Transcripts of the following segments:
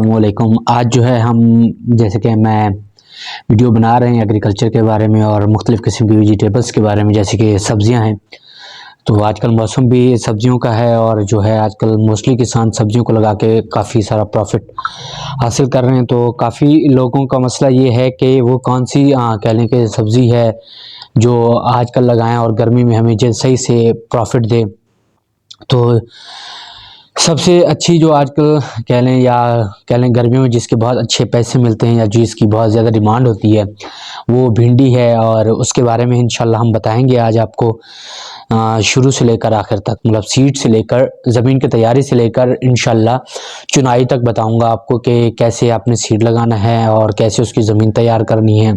वालेकुम। आज जो है हम जैसे कि मैं वीडियो बना रहे हैं एग्रीकल्चर के बारे में और मुख्तलिफ़ किस्म की वेजिटेबल्स के बारे में, जैसे कि सब्जियां हैं। तो आजकल मौसम भी सब्जियों का है और जो है आजकल मोस्टली किसान सब्जियों को लगा के काफ़ी सारा प्रॉफिट हासिल कर रहे हैं। तो काफ़ी लोगों का मसला ये है कि वो कौन सी कह लें कि सब्ज़ी है जो आजकल लगाएं और गर्मी में हमें सही से प्रॉफिट दे। तो सबसे अच्छी जो आजकल कह लें गर्मियों में जिसके बहुत अच्छे पैसे मिलते हैं या जिसकी बहुत ज़्यादा डिमांड होती है वो भिंडी है, और उसके बारे में इंशाल्लाह हम बताएंगे आज आपको शुरू से लेकर आखिर तक, मतलब सीड से लेकर ज़मीन की तैयारी से लेकर इंशाल्लाह चुनाई तक बताऊंगा आपको कि कैसे आपने सीड लगाना है और कैसे उसकी ज़मीन तैयार करनी है,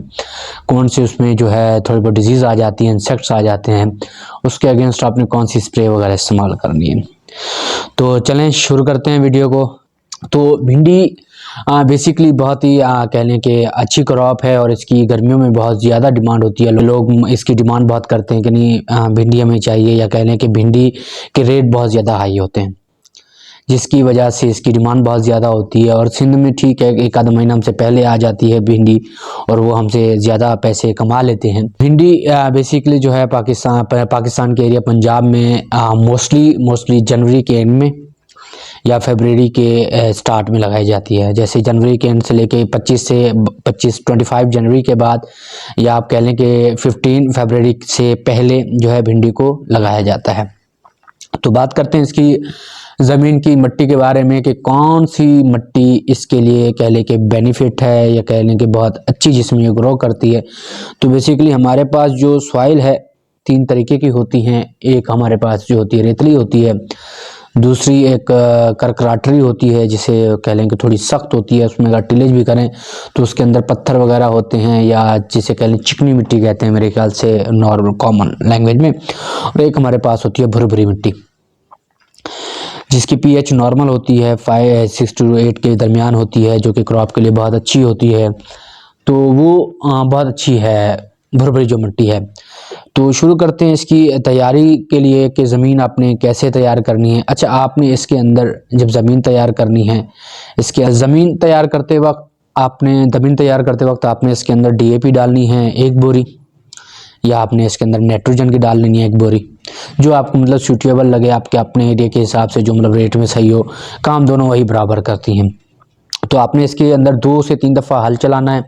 कौन से उसमें जो है थोड़ी बहुत डिजीज़ आ जाती है, इंसेक्ट्स आ जाते हैं, उसके अगेंस्ट आपने कौन सी स्प्रे वगैरह इस्तेमाल करनी है। तो चलें शुरू करते हैं वीडियो को। तो भिंडी बेसिकली बहुत ही कह लें कि अच्छी क्रॉप है और इसकी गर्मियों में बहुत ज़्यादा डिमांड होती है। लोग इसकी डिमांड बहुत करते हैं कि नहीं भिंडी हमें चाहिए, या कह लें कि भिंडी के रेट बहुत ज़्यादा हाई होते हैं जिसकी वजह से इसकी डिमांड बहुत ज़्यादा होती है। और सिंध में ठीक है एक आधा महीना हमसे पहले आ जाती है भिंडी और वो हमसे ज़्यादा पैसे कमा लेते हैं। भिंडी बेसिकली जो है पाकिस्तान के एरिया पंजाब में मोस्टली जनवरी के एंड में या फरवरी के स्टार्ट में लगाई जाती है। जैसे जनवरी के एंड से लेके 25 जनवरी के बाद, या आप कह लें कि 15 फरवरी से पहले जो है भिंडी को लगाया जाता है। तो बात करते हैं इसकी ज़मीन की मिट्टी के बारे में कि कौन सी मिट्टी इसके लिए कह लें कि बेनिफिट है या कह लें कि बहुत अच्छी जिसमें ये ग्रो करती है। तो बेसिकली हमारे पास जो सॉइल है 3 तरीके की होती हैं। एक हमारे पास जो होती है रेतली होती है, दूसरी एक करकराटरी होती है जिसे कह लें कि थोड़ी सख्त होती है, उसमें अगर टिलेज भी करें तो उसके अंदर पत्थर वगैरह होते हैं, या जिसे कह लें चिकनी मिट्टी कहते हैं मेरे ख्याल से नॉर्मल कॉमन लैंग्वेज में। और एक हमारे पास होती है भुरभुरी मिट्टी जिसकी पीएच नॉर्मल होती है 6 to 8 के दरमियान होती है, जो कि क्रॉप के लिए बहुत अच्छी होती है। तो वो बहुत अच्छी है भुरभुरी जो मिट्टी है। तो शुरू करते हैं इसकी तैयारी के लिए कि ज़मीन आपने कैसे तैयार करनी है। अच्छा, आपने इसके अंदर जब ज़मीन तैयार करनी है, इसके ज़मीन तैयार करते वक्त आपने इसके अंदर डीएपी डालनी है 1 बोरी, या आपने इसके अंदर नाइट्रोजन की डाल लेनी है 1 बोरी, जो आपको मतलब सूटेबल लगे आपके अपने एरिया के हिसाब से, जो मतलब रेट में सही हो। काम दोनों वही बराबर करती हैं। तो आपने इसके अंदर 2 से 3 दफ़ा हल चलाना है।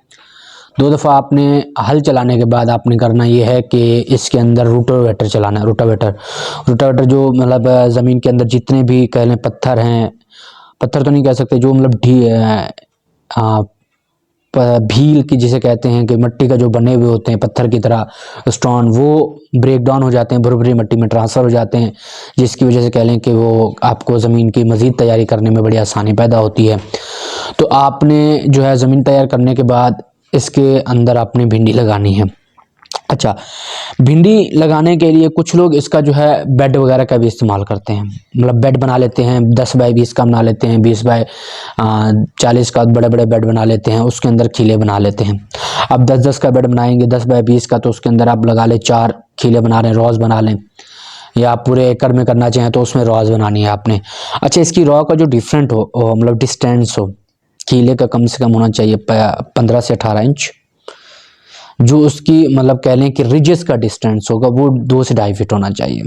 2 दफ़ा आपने हल चलाने के बाद आपने करना ये है कि इसके अंदर रोटावेटर चलाना है। रोटावेटर जो मतलब ज़मीन के अंदर जितने भी कह लें पत्थर हैं, पत्थर तो नहीं कह सकते, जो मतलब भील की जिसे कहते हैं कि मिट्टी का जो बने हुए होते हैं पत्थर की तरह स्टोन, वो ब्रेक डाउन हो जाते हैं, भुरभुरी मिट्टी में ट्रांसफ़र हो जाते हैं, जिसकी वजह से कह लें कि वो आपको ज़मीन की मज़ीद तैयारी करने में बड़ी आसानी पैदा होती है। तो आपने जो है ज़मीन तैयार करने के बाद इसके अंदर आपने भिंडी लगानी है। अच्छा, भिंडी लगाने के लिए कुछ लोग इसका जो है बेड वगैरह का भी इस्तेमाल करते हैं, मतलब बेड बना लेते हैं 10 बाई 20 का बना लेते हैं, 20 बाई 40 का बड़े बड़े बेड बना लेते हैं, उसके अंदर खीले बना लेते हैं। अब 10-10 का बेड बनाएंगे 10 बाई 20 का, तो उसके अंदर आप लगा लें 4 खीले बना लें, रोज़ बना लें, या आप पूरे एकड़ में करना चाहें तो उसमें रॉज बनानी है आपने। अच्छा, इसकी रॉ का जो डिफरेंट हो मतलब डिस्टेंस हो, खीले का कम से कम होना चाहिए 15 से 18 इंच, जो उसकी मतलब कह लें कि रिजेस का डिस्टेंस होगा वो 2 से 2.5 फीट होना चाहिए।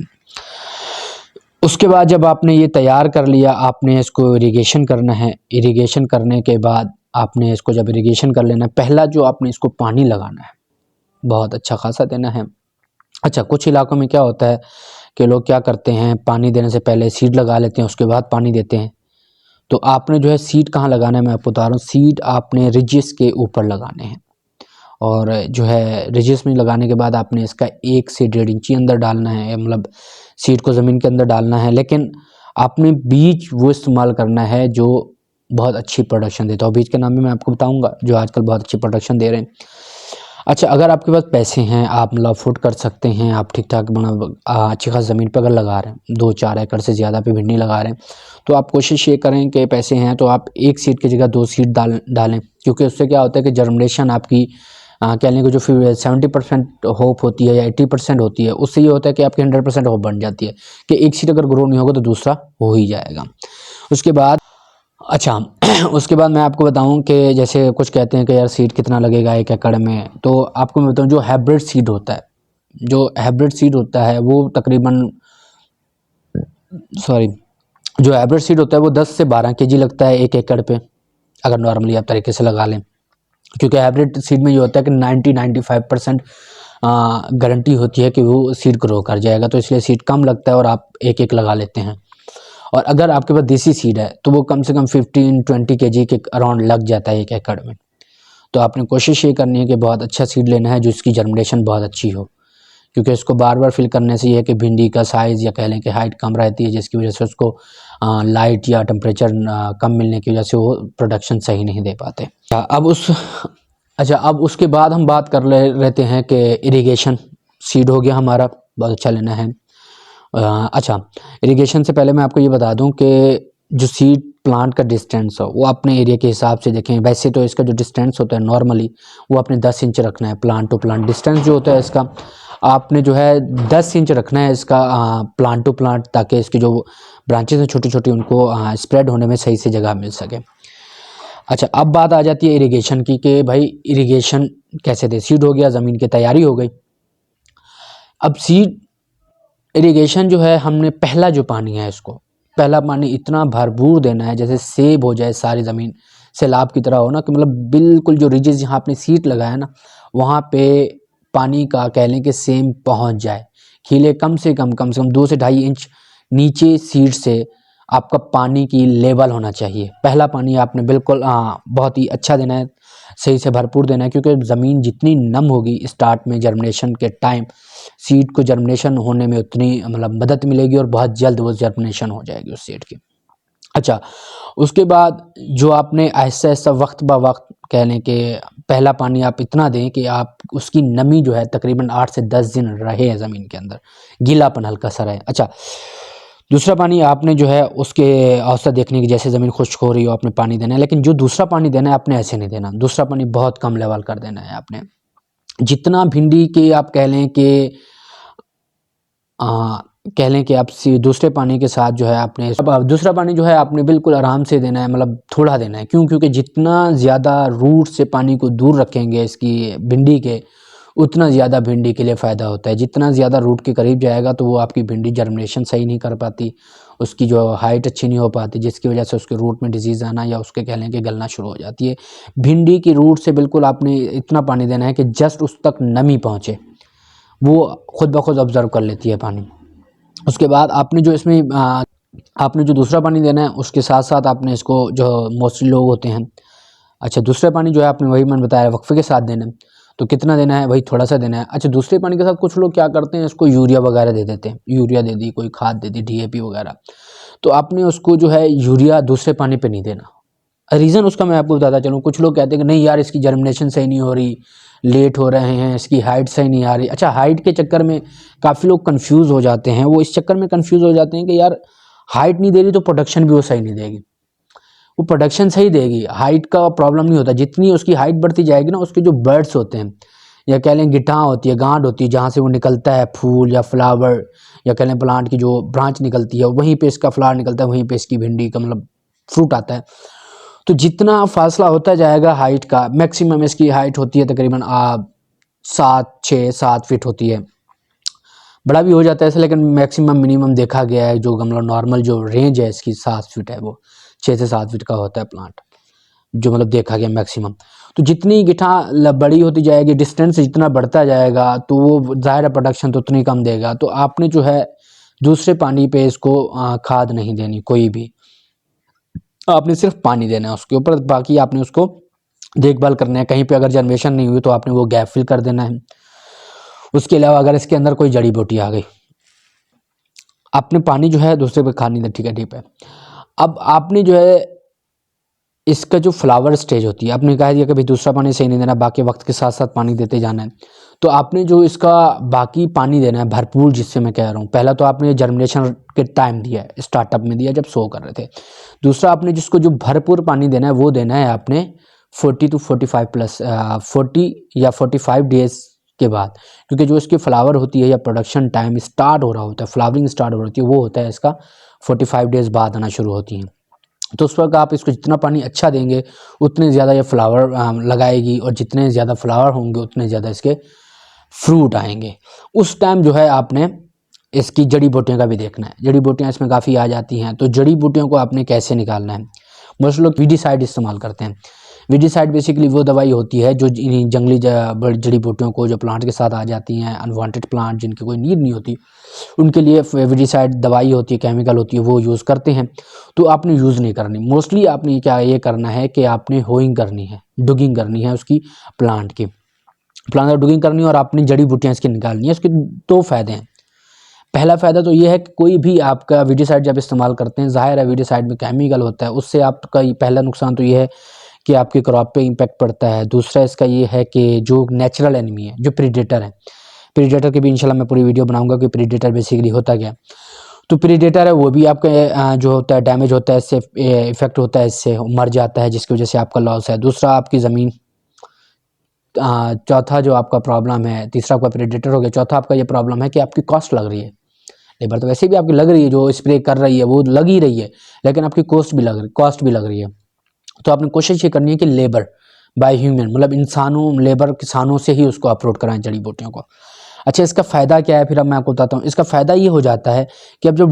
उसके बाद जब आपने ये तैयार कर लिया, आपने इसको इरिगेशन करना है। इरिगेशन करने के बाद आपने इसको जब इरिगेशन कर लेना, पहला जो आपने इसको पानी लगाना है बहुत अच्छा खासा देना है। अच्छा, कुछ इलाकों में क्या होता है कि लोग क्या करते हैं, पानी देने से पहले सीड लगा लेते हैं, उसके बाद पानी देते हैं। तो आपने जो है सीड कहाँ लगाना है मैं आपको बता रहा हूँ। सीड आपने रिजिस के ऊपर लगाने हैं, और जो है रिजिस में लगाने के बाद आपने इसका 1 से 1.5 इंची अंदर डालना है, मतलब सीड को ज़मीन के अंदर डालना है। लेकिन आपने बीज वो इस्तेमाल करना है जो बहुत अच्छी प्रोडक्शन देता हो। बीज के नाम भी मैं आपको बताऊंगा जो आजकल बहुत अच्छी प्रोडक्शन दे रहे हैं। अच्छा, अगर आपके पास पैसे हैं, आप मतलब अफोर्ड कर सकते हैं, आप ठीक ठाक मतलब अच्छी खास ज़मीन पर अगर लगा रहे हैं, 2-4 एकड़ से ज़्यादा पे भिंडी लगा रहे हैं, तो आप कोशिश ये करें कि पैसे हैं तो आप 1 सीड की जगह 2 सीड डालें, क्योंकि उससे क्या होता है कि जर्मिनेशन आपकी कह लें कि जो फिर 70% होप होती है या 80% होती है, उससे ये होता है कि आपकी 100% होप बन जाती है कि एक सीड अगर ग्रो नहीं होगा तो दूसरा हो ही जाएगा। उसके बाद अच्छा उसके बाद मैं आपको बताऊं कि जैसे कुछ कहते हैं कि यार सीड कितना लगेगा 1 एकड़ में, तो आपको मैं बताऊं जो हाइब्रिड सीड होता है, जो हाइब्रिड सीड होता है वो तकरीबन, सॉरी, जो हाइब्रिड सीड होता है वो 10 से 12 केजी लगता है 1 एकड़ पे, अगर नॉर्मली आप तरीके से लगा लें। क्योंकि हाइब्रिड सीड में ये होता है कि 90-95% गारंटी होती है कि वो सीड ग्रो कर जाएगा, तो इसलिए सीड कम लगता है और आप एक एक लगा लेते हैं। और अगर आपके पास देसी सीड है तो वो कम से कम 15-20 केजी के अराउंड लग जाता है 1 एकड़ में। तो आपने कोशिश ये करनी है कि बहुत अच्छा सीड लेना है जिसकी जर्मिनेशन बहुत अच्छी हो, क्योंकि इसको बार बार फिल करने से ये है कि भिंडी का साइज़ या कह लें कि हाइट कम रहती है, जिसकी वजह से उसको लाइट या टेम्परेचर कम मिलने की वजह से वो प्रोडक्शन सही नहीं दे पाते। अब उसके बाद हम बात कर रहते हैं कि इरिगेशन सीड हो गया हमारा, बहुत अच्छा लेना है। अच्छा, इरिगेशन से पहले मैं आपको ये बता दूं कि जो सीड प्लांट का डिस्टेंस हो वो अपने एरिया के हिसाब से देखें। वैसे तो इसका जो डिस्टेंस होता है नॉर्मली वो अपने 10 इंच रखना है, प्लांट टू प्लांट डिस्टेंस जो होता है इसका आपने जो है 10 इंच रखना है इसका प्लांट टू प्लांट, ताकि इसकी जो ब्रांचेस हैं छोटी छोटी उनको स्प्रेड होने में सही से जगह मिल सके। अच्छा, अब बात आ जाती है इरिगेशन की कि भाई इरिगेशन कैसे दे। सीड हो गया, ज़मीन की तैयारी हो गई। अब सीड इरिगेशन जो है हमने पहला जो पानी है इसको पहला पानी इतना भरपूर देना है जैसे सेब हो जाए सारी ज़मीन सैलाब की तरह हो ना, कि मतलब बिल्कुल जो रिजेस जहाँ आपने सीड लगाया ना वहाँ पे पानी का कह लें कि सेम पहुँच जाए। खिले कम से कम 2 से 2.5 इंच नीचे सीड से आपका पानी की लेवल होना चाहिए। पहला पानी आपने बिल्कुल बहुत ही अच्छा देना है, सही से भरपूर देना है, क्योंकि ज़मीन जितनी नम होगी स्टार्ट में जर्मिनेशन के टाइम सीड को जर्मिनेशन होने में उतनी मतलब मदद मिलेगी और बहुत जल्द वो जर्मिनेशन हो जाएगी उस सीड की। अच्छा, उसके बाद जो आपने ऐसा ऐसा वक्त ब वक्त कह लें कि पहला पानी आप इतना दें कि आप उसकी नमी जो है तकरीबन 8 से 10 दिन रहे ज़मीन के अंदर, गीलापन हल्का सा रहे। अच्छा, दूसरा पानी आपने जो है उसके औसत देखने की, जैसे ज़मीन खुश्क हो रही हो आपने पानी देना है, लेकिन जो दूसरा पानी देना है आपने ऐसे नहीं देना। दूसरा पानी बहुत कम लेवल कर देना है आपने। जितना भिंडी के आप कह लें कि आप दूसरे पानी के साथ जो है आपने अब दूसरा पानी जो है आपने बिल्कुल आराम से देना है, मतलब थोड़ा देना है। क्यों? क्योंकि जितना ज़्यादा रूट से पानी को दूर रखेंगे इसकी भिंडी के, उतना ज़्यादा भिंडी के लिए फ़ायदा होता है। जितना ज़्यादा रूट के करीब जाएगा तो वो आपकी भिंडी जर्मिनेशन सही नहीं कर पाती, उसकी जो हाइट अच्छी नहीं हो पाती, जिसकी वजह से उसके रूट में डिजीज़ आना या उसके कह लें कि गलना शुरू हो जाती है। भिंडी की रूट से बिल्कुल आपने इतना पानी देना है कि जस्ट उस तक नमी पहुँचे, वो खुद ब खुद ऑब्ज़र्व कर लेती है पानी। उसके बाद आपने जो इसमें आपने जो दूसरा पानी देना है उसके साथ साथ आपने इसको जो मोस्टली लोग होते हैं, अच्छा दूसरा पानी जो है आपने वही मैंने बताया वक्फे के साथ देना है। तो कितना देना है? वही थोड़ा सा देना है। अच्छा, दूसरे पानी के साथ कुछ लोग क्या करते हैं, इसको यूरिया वगैरह दे देते हैं, यूरिया दे दी, कोई खाद दे दी, डीएपी वगैरह। तो आपने उसको जो है यूरिया दूसरे पानी पे नहीं देना। रीज़न उसका मैं आपको बताता चलूँ। कुछ लोग कहते हैं कि नहीं यार इसकी जर्मिनेशन सही नहीं हो रही, लेट हो रहे हैं, इसकी हाइट सही नहीं आ रही। अच्छा, हाइट के चक्कर में काफ़ी लोग कंफ्यूज हो जाते हैं। वो इस चक्कर में कंफ्यूज हो जाते हैं कि यार हाइट नहीं दे रही तो प्रोडक्शन भी वो सही नहीं देगी। वो प्रोडक्शन सही देगी, हाइट का प्रॉब्लम नहीं होता। जितनी उसकी हाइट बढ़ती जाएगी ना, उसके जो बर्ड्स होते हैं या कह लें गिटां होती है, गांठ होती है, जहाँ से वो निकलता है फूल या फ्लावर या कह लें प्लांट की जो ब्रांच निकलती है, वहीं पे इसका फ्लावर निकलता है, वहीं पे इसकी भिंडी का मतलब फ्रूट आता है। तो जितना फासला होता जाएगा हाइट का, मैक्सिमम इसकी हाइट होती है तकरीबन 7-6-7 फीट होती है। बड़ा भी हो जाता है ऐसे, लेकिन मैक्सिमम मिनिमम देखा गया है जो मतलब नॉर्मल जो रेंज है इसकी 7 फीट है, वो 6 से 7 फीट का होता है प्लांट, जो मतलब देखा गया मैक्सिमम। तो जितनी गिठां बड़ी होती जाएगी, डिस्टेंस जितना बढ़ता जाएगा, तो वो ज़ाहिर प्रोडक्शन तो उतनी कम देगा। तो आपने जो है दूसरे पानी पे इसको खाद नहीं देनी कोई भी, आपने सिर्फ पानी देना है उसके ऊपर, बाकी आपने उसको देखभाल करना है। कहीं पे अगर जनरेशन नहीं हुई तो आपने वो गैप फिल कर देना है। उसके अलावा अगर इसके अंदर कोई जड़ी बूटी आ गई, आपने पानी जो है दूसरे पे खाद नहीं देना, ठीक है, डीप है। अब आपने जो है इसका जो फ्लावर स्टेज होती है, आपने कहा दिया कि भाई दूसरा पानी सही नहीं देना, बाकी वक्त के साथ साथ पानी देते जाना है। तो आपने जो इसका बाकी पानी देना है भरपूर, जिससे मैं कह रहा हूँ, पहला तो आपने जर्मिनेशन के टाइम दिया है, स्टार्टअप में दिया जब शो कर रहे थे। दूसरा आपने जिसको जो भरपूर पानी देना है वो देना है आपने 40 या 45 डेज के बाद, क्योंकि जो इसकी फ्लावर होती है या प्रोडक्शन टाइम स्टार्ट हो रहा होता है, फ्लावरिंग स्टार्ट हो रही होती है, वो होता है इसका 45 डेज बाद आना शुरू होती है। तो उस वक्त आप इसको जितना पानी अच्छा देंगे उतने ज़्यादा ये फ्लावर लगाएगी, और जितने ज़्यादा फ्लावर होंगे उतने ज़्यादा इसके फ्रूट आएंगे। उस टाइम जो है आपने इसकी जड़ी बूटियों का भी देखना है। जड़ी बूटियाँ इसमें काफ़ी आ जाती हैं, तो जड़ी बूटियों को आपने कैसे निकालना है। बहुत लोग वीडिसाइड इस्तेमाल करते हैं। वीडिसाइड बेसिकली वो दवाई होती है जो इन्हीं जंगली जड़ी बूटियों को, जो प्लांट के साथ आ जाती हैं, अनवांटेड प्लांट जिनकी कोई नीड नहीं होती, उनके लिए वीडिसाइड दवाई होती है, केमिकल होती है, वो यूज़ करते हैं। तो आपने यूज़ नहीं करनी। मोस्टली आपने क्या ये करना है कि आपने होइंग करनी है, डुगिंग करनी है उसकी प्लांट की, प्लांट डुगिंग करनी है और आपने जड़ी बूटियाँ इसकी निकालनी है। इसके दो फायदे हैं। पहला फ़ायदा तो ये है कि कोई भी आपका वीडिसाइड जब इस्तेमाल करते हैं, ज़ाहिर है वीडिसाइड में केमिकल होता है, उससे आपका पहला नुकसान तो ये है कि आपकी क्रॉप पे इम्पैक्ट पड़ता है। दूसरा इसका ये है कि जो नेचुरल एनिमी है, जो प्रीडेटर है, प्रीडेटर की भी इंशाल्लाह मैं पूरी वीडियो बनाऊंगा कि प्रीडेटर बेसिकली होता क्या है। तो प्रीडेटर है वो भी आपका जो होता है डैमेज होता है, इससे इफेक्ट होता है, इससे मर जाता है, जिसकी वजह से आपका लॉस है। दूसरा आपकी ज़मीन, चौथा जो आपका प्रॉब्लम है, तीसरा आपका प्रीडेटर हो गया, चौथा आपका ये प्रॉब्लम है कि आपकी कॉस्ट लग रही है। लेबर तो वैसे भी आपकी लग रही है, जो स्प्रे कर रही है वो लग ही रही है, लेकिन आपकी कॉस्ट भी लग रही है। तो आपने कोशिश ये करनी है कि लेबर बाय ह्यूमन, मतलब इंसानों, लेबर किसानों से ही उसको अप्रोच कराएं जड़ी बूटियों को। अच्छा, इसका फ़ायदा क्या है फिर अब मैं आपको बताता हूँ। इसका फ़ायदा ये हो जाता है कि अब जब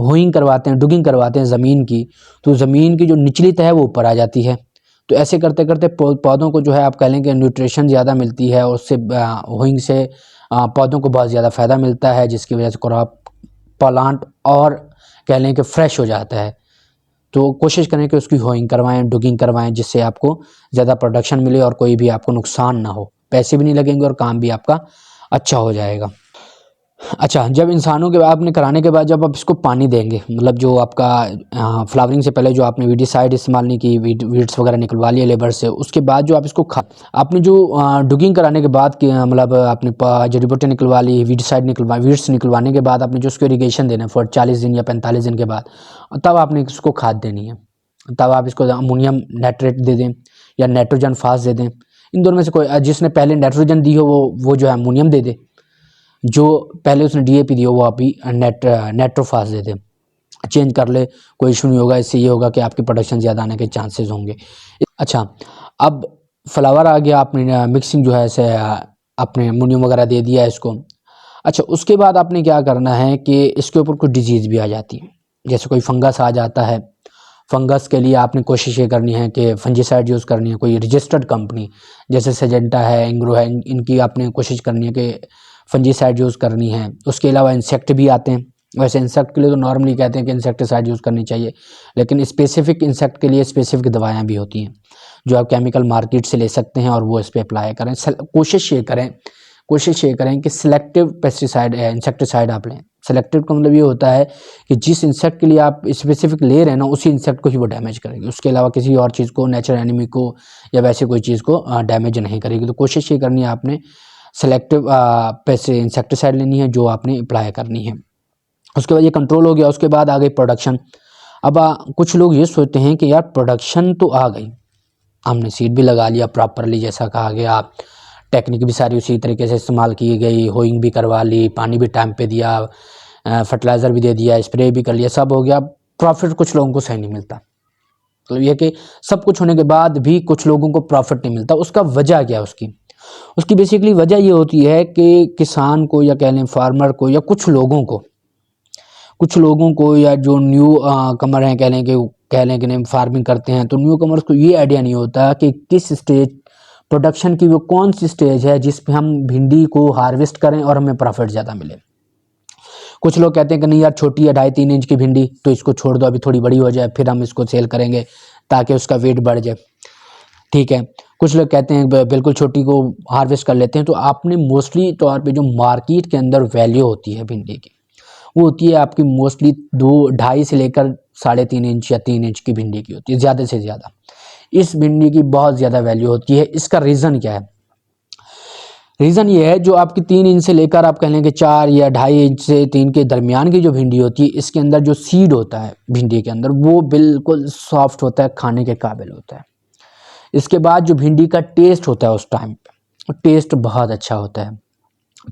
होइंग करवाते हैं, डुगिंग करवाते हैं ज़मीन की, तो ज़मीन की जो निचली तह है वो ऊपर आ जाती है। तो ऐसे करते करते पौधों को जो है आप कह लें कि न्यूट्रिशन ज़्यादा मिलती है, और उससे होइंग से पौधों को बहुत ज़्यादा फ़ायदा मिलता है, जिसकी वजह से क्रॉप प्लांट और कह लें कि फ्रेश हो जाता है। तो कोशिश करें कि उसकी होइंग करवाएं, डुगिंग करवाएं, जिससे आपको ज़्यादा प्रोडक्शन मिले और कोई भी आपको नुकसान ना हो, पैसे भी नहीं लगेंगे और काम भी आपका अच्छा हो जाएगा। अच्छा, जब इंसानों के आपने कराने के बाद जब आप इसको पानी देंगे, मतलब जो आपका फ्लावरिंग से पहले जो आपने वीडिसाइड इस्तेमाल नहीं की, वीड्स वगैरह निकलवा लिए लेबर से, उसके बाद जो आप इसको आपने जो डुगिंग कराने के बाद मतलब आपने जड़ी बूटियाँ निकलवा ली, वीड्स निकलवाने के बाद आपने जो उसको इरीगेशन देना है फॉर 40 दिन या 45 दिन के बाद, तब आपने इसको खाद देनी है। तब आप इसको अमोनियम नाइट्रेट दे दें या नाइट्रोजन फास दे दें। इन दोनों में से कोई, जिसने पहले नाइट्रोजन दी हो वो जो है अमोनियम दे दे, जो पहले उसने डीएपी दी हो वो अभी नाइट्रोफास दे दे, चेंज कर ले, कोई इशू नहीं होगा। इससे ये होगा कि आपकी प्रोडक्शन ज़्यादा आने के चांसेस होंगे। अच्छा, अब फ्लावर आ गया, आपने मिक्सिंग जो है ऐसे आपने अमोनियम वगैरह दे दिया है इसको। अच्छा, उसके बाद आपने क्या करना है कि इसके ऊपर कोई डिजीज़ भी आ जाती है, जैसे कोई फंगस आ जाता है। फंगस के लिए आपने कोशिश ये करनी है कि फंजीसाइड यूज़ करनी है, कोई रजिस्टर्ड कंपनी जैसे सिजेंटा है, इंग्रो है, इनकी आपने कोशिश करनी है कि फंजीसाइड यूज़ करनी है। उसके अलावा इंसेक्ट भी आते हैं। वैसे इंसेक्ट के लिए तो नॉर्मली कहते हैं कि इंसेक्टिसाइड यूज़ करनी चाहिए, लेकिन स्पेसिफिक इंसेक्ट के लिए स्पेसिफिक दवाएँ भी होती हैं जो आप केमिकल मार्केट से ले सकते हैं और वो इस पर अप्लाई करें। कोशिश ये करें कि सिलेक्टिव पेस्टिसाइड या इंसेक्टिसाइड आप लें। सेलेक्टिव का मतलब ये होता है कि जिस इंसेक्ट के लिए आप स्पेसिफिक ले रहे हैं ना, उसी इंसेक्ट को ही वो डैमेज करेगी, उसके अलावा किसी और चीज़ को, नेचुरल एनिमी को या वैसे कोई चीज़ को डैमेज नहीं करेगी। तो कोशिश ये करनी है आपने सेलेक्टिव इंसेक्टिसाइड लेनी है जो आपने अप्लाई करनी है। उसके बाद ये कंट्रोल हो गया। उसके बाद आ गई प्रोडक्शन। अब कुछ लोग ये सोचते हैं कि यार प्रोडक्शन तो आ गई, हमने सीड भी लगा लिया प्रॉपरली, जैसा कहा गया, टेक्निक भी सारी उसी तरीके से इस्तेमाल की गई, होइंग भी करवा ली, पानी भी टाइम पे दिया, फर्टिलाइज़र भी दे दिया, स्प्रे भी कर लिया, सब हो गया। प्रॉफिट कुछ लोगों को सही नहीं मिलता। मतलब ये कि सब कुछ होने के बाद भी कुछ लोगों को प्रॉफिट नहीं मिलता। उसका वजह क्या है? उसकी बेसिकली वजह ये होती है कि किसान को या कह लें फार्मर को या कुछ लोगों को या जो न्यू कमर हैं कह लें कि नहीं फार्मिंग करते हैं, तो न्यू कमर्स को ये आइडिया नहीं होता कि किस स्टेज प्रोडक्शन की वो कौन सी स्टेज है जिस पे हम भिंडी को हार्वेस्ट करें और हमें प्रॉफिट ज़्यादा मिले। कुछ लोग कहते हैं कि नहीं यार छोटी है 2.5-3 इंच की भिंडी, तो इसको छोड़ दो, अभी थोड़ी बड़ी हो जाए फिर हम इसको सेल करेंगे ताकि उसका वेट बढ़ जाए। ठीक है, कुछ लोग कहते हैं बिल्कुल छोटी को हार्वेस्ट कर लेते हैं। तो आपने मोस्टली तौर पे जो मार्केट के अंदर वैल्यू होती है भिंडी की, वो होती है आपकी मोस्टली 2-2.5 से लेकर 3.5 इंच या 3 इंच की भिंडी की होती है, ज़्यादा से ज़्यादा। इस भिंडी की बहुत ज़्यादा वैल्यू होती है। इसका रीज़न क्या है? रीज़न ये है, जो आपकी 3 इंच से लेकर आप कह लें कि 4 या 2.5 इंच से 3 के दरमियान की जो भिंडी होती है, इसके अंदर जो सीड होता है भिंडी के अंदर, वो बिल्कुल सॉफ्ट होता है, खाने के काबिल होता है। इसके बाद जो भिंडी का टेस्ट होता है उस टाइम पे, टेस्ट बहुत अच्छा होता है।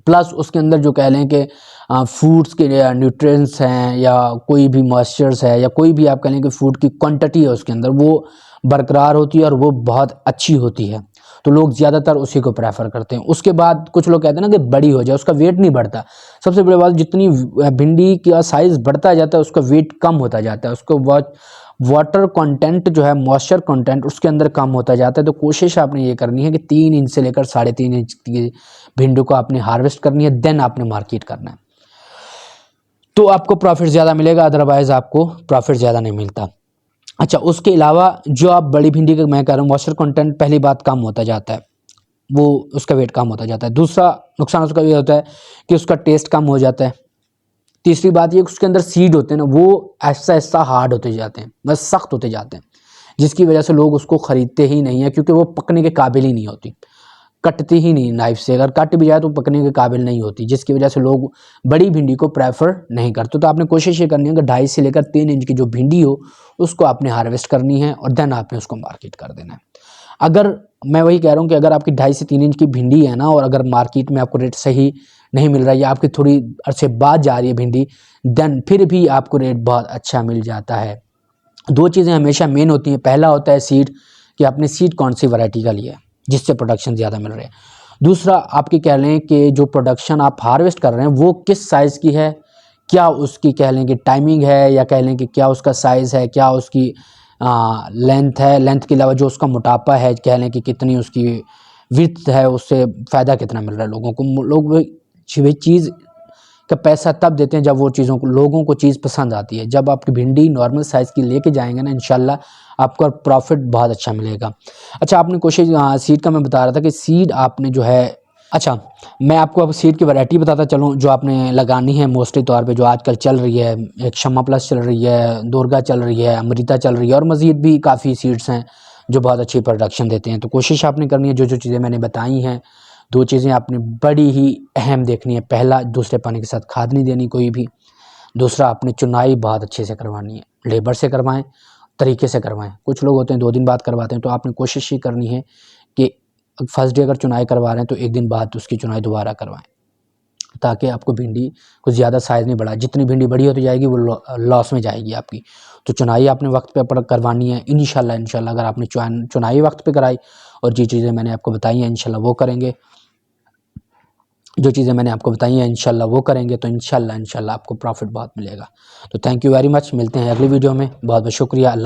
प्लस उसके अंदर जो कह लें कि फूड्स के न्यूट्रिएंट्स हैं या कोई भी मॉइस्चर्स है या कोई भी आप कह लें कि फूड की क्वांटिटी है उसके अंदर वो बरकरार होती है और वो बहुत अच्छी होती है, तो लोग ज़्यादातर उसी को प्रेफर करते हैं। उसके बाद कुछ लोग कहते हैं ना कि बड़ी हो जाए, उसका वेट नहीं बढ़ता। सबसे बड़ी बात, जितनी भिंडी का साइज़ बढ़ता जाता है उसका वेट कम होता जाता है, उसको वाटर कंटेंट जो है, मॉइस्चर कंटेंट उसके अंदर कम होता जाता है। तो कोशिश आपने ये करनी है कि 3 इंच से लेकर 3.5 इंच की भिंडी को आपने हार्वेस्ट करनी है, देन आपने मार्केट करना है, तो आपको प्रॉफिट ज़्यादा मिलेगा, अदरवाइज़ आपको प्रॉफिट ज़्यादा नहीं मिलता। अच्छा, उसके अलावा जो आप बड़ी भिंडी का मैं कह रहा हूँ, मॉइस्चर कंटेंट पहली बात कम होता जाता है, वो उसका वेट कम होता जाता है। दूसरा नुकसान उसका ये होता है कि उसका टेस्ट कम हो जाता है। तीसरी बात ये कि उसके अंदर सीड होते हैं ना, वो ऐसा ऐसा हार्ड होते जाते हैं, बस सख्त होते जाते हैं, जिसकी वजह से लोग उसको ख़रीदते ही नहीं है, क्योंकि वो पकने के काबिल ही नहीं होती, कटती ही नहीं नाइफ से, अगर कट भी जाए तो पकने के काबिल नहीं होती, जिसकी वजह से लोग बड़ी भिंडी को प्रेफर नहीं करते। तो आपने कोशिश ये करनी है कि 2.5 से लेकर 3 इंच की जो भिंडी हो उसको आपने हार्वेस्ट करनी है और देन आपने उसको मार्केट कर देना है। अगर मैं वही कह रहा हूँ कि अगर आपकी 2.5 से 3 इंच की भिंडी है ना, और अगर मार्केट में आपको रेट सही नहीं मिल रहा है या आपकी थोड़ी अरसे बाद जा रही है भिंडी, देन फिर भी आपको रेट बहुत अच्छा मिल जाता है। 2 चीज़ें हमेशा मेन होती हैं। पहला होता है सीड, कि आपने सीड कौन सी वैरायटी का लिया है जिससे प्रोडक्शन ज़्यादा मिल रहे हैं। दूसरा, आपकी कह लें कि जो प्रोडक्शन आप हार्वेस्ट कर रहे हैं वो किस साइज़ की है, क्या उसकी कह लें कि टाइमिंग है, या कह लें कि क्या उसका साइज़ है, क्या उसकी लेंथ है, लेंथ के अलावा जो उसका मोटापा है, कह लें कि कितनी उसकी विड्थ है, उससे फ़ायदा कितना मिल रहा है लोगों को। लोग वही चीज़ का पैसा तब देते हैं जब वो चीज़ों को, लोगों को चीज़ पसंद आती है। जब आपकी भिंडी नॉर्मल साइज़ की लेके जाएंगे ना, इंशाल्लाह आपको प्रॉफिट बहुत अच्छा मिलेगा। अच्छा, आपने कोशिश, सीड का मैं बता रहा था कि सीड आपने जो है, अच्छा मैं आपको अब सीड की वैरायटी बताता चलूँ जो आपने लगानी है मोस्टली तौर पे, जो आजकल चल रही है। एक शम्मा प्लस चल रही है, दुर्गा चल रही है, अमृता चल रही है, और मज़ीद भी काफ़ी सीड्स हैं जो बहुत अच्छी प्रोडक्शन देते हैं। तो कोशिश आपने करनी है, जो जो चीज़ें मैंने बताई हैं, 2 चीज़ें आपने बड़ी ही अहम देखनी है। पहला, दूसरे पानी के साथ खाद नहीं देनी कोई भी। दूसरा, आपने चुनाई बहुत अच्छे से करवानी है, लेबर से करवाएं, तरीके से करवाएं। कुछ लोग होते हैं 2 दिन बाद करवाते हैं, तो आपने कोशिश ये करनी है कि फर्स्ट डे अगर चुनाई करवा रहे हैं तो 1 दिन बाद उसकी चुनाई दोबारा करवाएं, ताकि आपको भिंडी कुछ ज़्यादा साइज़ नहीं बढ़ा। जितनी भिंडी बड़ी होती जाएगी वो लॉस में जाएगी आपकी। तो चुनाई आपने वक्त पे करवानी है। इंशाल्लाह अगर आपने चुनाई वक्त पे कराई और जो चीज़ें मैंने आपको बताई हैं इंशाल्लाह वो करेंगे, जो चीज़ें मैंने आपको बताई हैं इंशाल्लाह वो करेंगे, तो इंशाल्लाह आपको प्रॉफिट बहुत मिलेगा। तो थैंक यू वेरी मच। मिलते हैं अगली वीडियो में। बहुत बहुत शुक्रिया। अल्लाह।